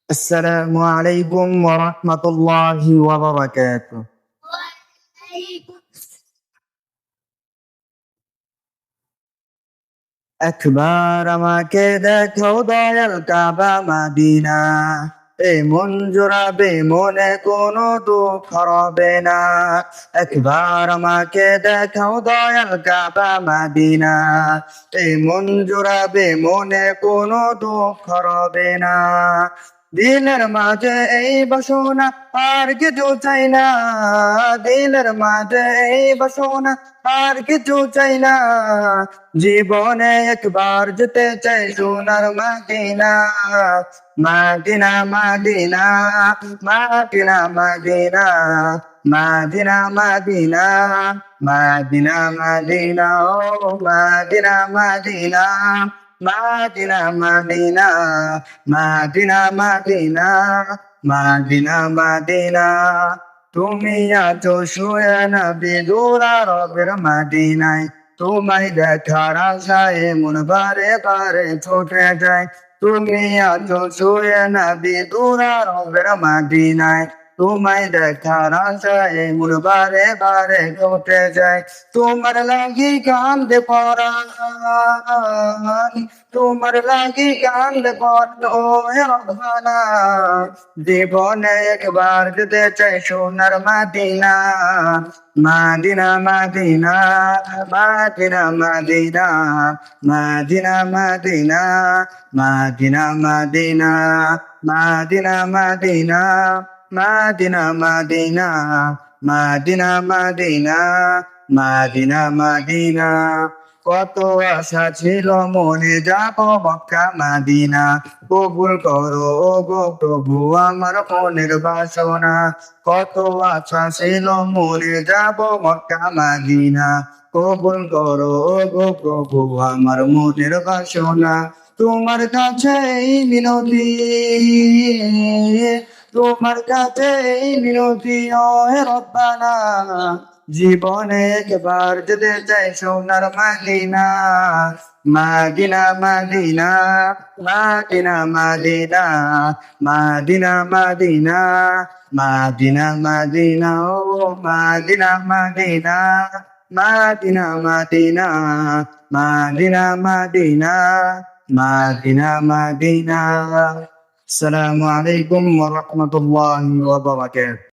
السلام عليكم ورحمة الله وبركاته. একবার আমাকে দেখো দয়াল কাবা মাদিনা, এই মন জোড়াবে মনে কোনো দুঃখ হবে না। একবার আমাকে দেখাও দয়াল কাবা মাদিনা, এই মন জোড়াবে মনে কোনো দুঃখ হবে না। দিলের মাঝে এই বাসনা আর কিছু চাই না, দিলের মাঝে এই বাসনা আর কিছু চাই না। জীবনে একবার যেতে চাই সোনার Medina, Medina Medina Medina Medina Medina Medina Medina Medina ও Medina Medina Medina Medina Medina Medina Medina Medina. তুমি আছো শুয়ে নবী দূরা রবের মদিনায়, তোমায় দেখার আশায় মন বারে বারে ছুটে যায়। তুমি আছো শুয়ে নবী দূরা রবের মদিনায়, তোমায় দেখার আশায় মন বারে বারে ছুটে যায়। তোমার লাগি কান্দে পরাণ, তোমার লাগি কান্দে পরাণ ও রব্বানা। জীবনে একবার যেতে চাই সোনার Medina, Medina Medina Medina Medina Medina Medina Medina Medina Medina Medina Medina Medina Medina Medina Medina Medina. কত আশা ছিল মনে যাব মক্কা মদিনা, কবুল করো গো প্রভু আমার মনের বাসনা। কত আশা ছিল মনে যাব মক্কা মদিনা, কবুল করো গো প্রভু আমার মনের বাসনা। তোমার কাছে এই মিনতি, তোমার কাছে এই মিনতি ও রব্বানা। জীবনে একবার যেতে চাই সোনার Medina, Medina Medina Medina Medina Medina Medina Medina Medina ও Medina Medina Medina Medina Medina Medina Medina Medina. আসসালামু আলাইকুম ওয়া রাহমাতুল্লাহি ওয়া বারাকাতুহু।